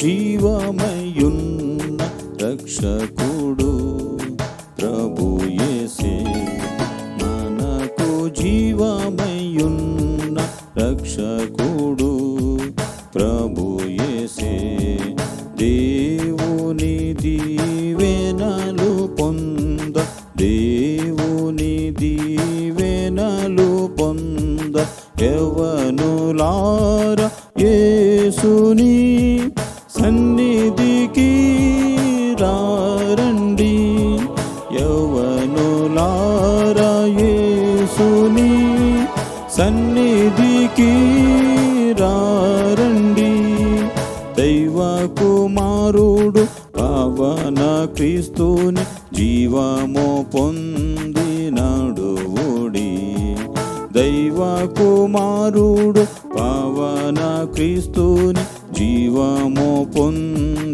జీవమయున్న రక్షకుడు ప్రభు యేసే, మనకు జీవమయున్న రక్షకుడు ప్రభు యేసే. దేవుని దీవెనలు పొంద, దేవుని దీవెనలు పొంద యవ్వనులారా యేసుని సన్నిధికి రండి. యవ్వనులారా యేసుని సన్నిధికి రండి. దైవ కుమారుడు పవన క్రీస్తుని జీవము పొందినాడు ఓడి. దైవ కుమారుడు పవన క్రీస్తుని జీవము పొంది